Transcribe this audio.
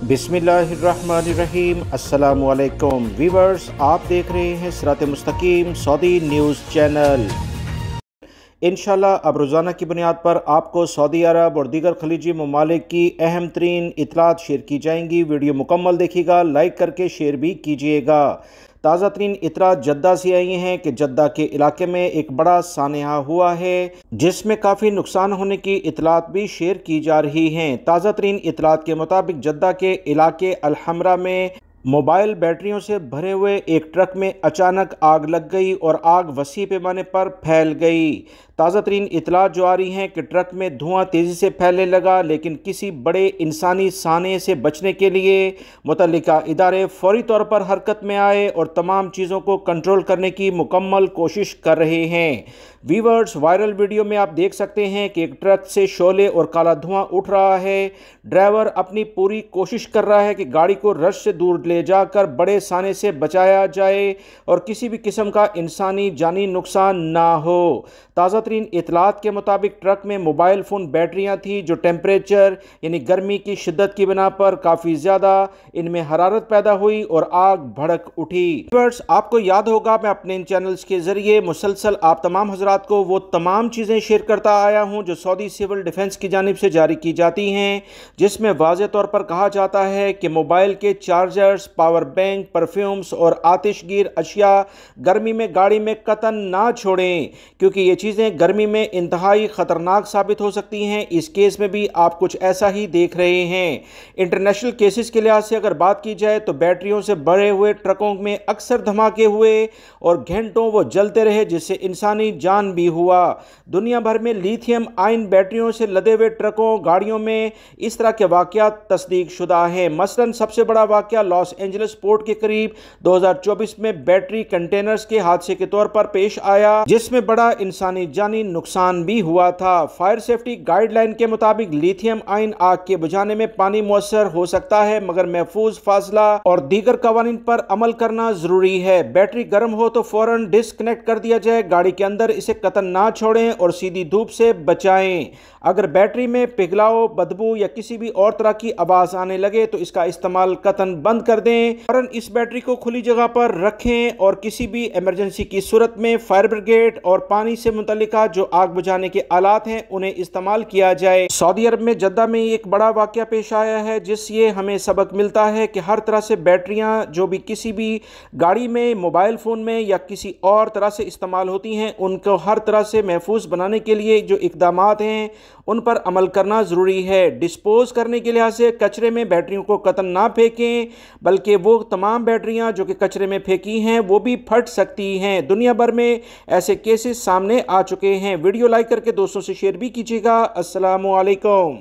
बिस्मिल्लाहिर्रहमानिर्रहीम। अस्सलामुअलैकुम वीवर्स, आप देख रहे हैं सिरात मुस्तकीम सऊदी न्यूज़ चैनल। इंशाल्लाह अब रोज़ाना की बुनियाद पर आपको सऊदी अरब और दीगर खलीजी ममालिक की अहम तरीन इतलात शेयर की जाएंगी। वीडियो मुकम्मल देखिएगा, लाइक करके शेयर भी कीजिएगा। ताज़ा तरीन इतलात जद्दा से आई हैं कि जद्दा के इलाके में एक बड़ा सानहा हुआ है जिसमें काफ़ी नुकसान होने की इतलात भी शेयर की जा रही हैं। ताज़ा तरीन इतलात के मुताबिक जद्दा के इलाके अलहमरा में मोबाइल बैटरियों से भरे हुए एक ट्रक में अचानक आग लग गई और आग वसी पैमाने पर फैल गई। ताज़ा तरीन इतलात जो आ रही हैं कि ट्रक में धुआं तेज़ी से फैलने लगा, लेकिन किसी बड़े इंसानी साने से बचने के लिए मुतल्लिका इदारे फौरी तौर पर हरकत में आए और तमाम चीज़ों को कंट्रोल करने की मुकम्मल कोशिश कर रहे हैं। वीवर्स, वायरल वीडियो में आप देख सकते हैं कि एक ट्रक से शोले और काला धुआं उठ रहा है। ड्राइवर अपनी पूरी कोशिश कर रहा है कि गाड़ी को रश से दूर ले जाकर बड़े साने से बचाया जाए और किसी भी किस्म का इंसानी जानी नुकसान ना हो। ताज़ा तरीन इतलात के मुताबिक ट्रक में मोबाइल फ़ोन बैटरियां थी जो टेम्परेचर यानी गर्मी की शिद्दत की बिना पर काफ़ी ज़्यादा इनमें हरारत पैदा हुई और आग भड़क उठी। व्यूअर्स, आपको याद होगा मैं अपने इन चैनल्स के ज़रिए मुसलसल आप तमाम हजरात को वो तमाम चीज़ें शेयर करता आया हूँ जो सऊदी सिविल डिफेंस की जानिब से जारी की जाती हैं, जिसमें वाज़े तौर पर कहा जाता है कि मोबाइल के चार्जर्स, पावर बैंक, परफ्यूम्स और आतिशगीर अशिया गर्मी में गाड़ी में कतन ना छोड़ें, क्योंकि ये चीज़ें गर्मी में इंतहाई ख़तरनाक साबित हो सकती हैं। इस केस में भी आप कुछ ऐसा ही देख रहे हैं। इंटरनेशनल केसेस के लिहाज से अगर बात की जाए तो बैटरियों से भरे हुए ट्रकों में अक्सर धमाके हुए और घंटों वो जलते रहे, जिससे इंसानी जान भी हुआ। दुनिया भर में लिथियम आयन बैटरियों से लदे हुए ट्रकों, गाड़ियों में इस तरह के वाक़यात तस्दीक शुदा हैं। मसलन सबसे बड़ा वाक़या लॉस एंजलिस पोर्ट के करीब 2024 में बैटरी कंटेनर्स के हादसे के तौर पर पेश आया, जिसमें बड़ा इंसानी जानी नुकसान भी हुआ था। फायर सेफ्टी गाइडलाइन के मुताबिक लिथियम आयन आग के बुझाने में पानी मुयस्सर हो सकता है, मगर महफूज फासला और दीगर कवानीन पर अमल करना जरूरी है। बैटरी गर्म हो तो फौरन डिस्कनेक्ट कर दिया जाए, गाड़ी के अंदर इसे कतन ना छोड़ें और सीधी धूप से बचाएं। अगर बैटरी में पिघलाव, बदबू या किसी भी और तरह की आवाज आने लगे तो इसका इस्तेमाल कतन बंद कर दें। फौरन इस बैटरी को खुली जगह पर रखें और किसी भी इमरजेंसी की सूरत में फायर ब्रिगेड और पानी से मुतल्लिका जो आग बुझाने के आलात हैं उन्हें इस्तेमाल किया जाए। सऊदी अरब में जद्दा में एक बड़ा वाकया पेश आया है जिससे हमें सबक मिलता है कि हर तरह से बैटरियां जो भी किसी भी गाड़ी में, मोबाइल फ़ोन में या किसी और तरह से इस्तेमाल होती हैं, उनको हर तरह से महफूज बनाने के लिए जो इक़दामात हैं उन पर अमल करना ज़रूरी है। डिस्पोज करने के लिहाज से कचरे में बैटरियों को कतन ना फेंकें, बल्कि वो तमाम बैटरियां जो कि कचरे में फेंकी हैं वो भी फट सकती हैं। दुनिया भर में ऐसे केसेस सामने आ चुके हैं। वीडियो लाइक करके दोस्तों से शेयर भी कीजिएगा। अस्सलामु अलैकुम।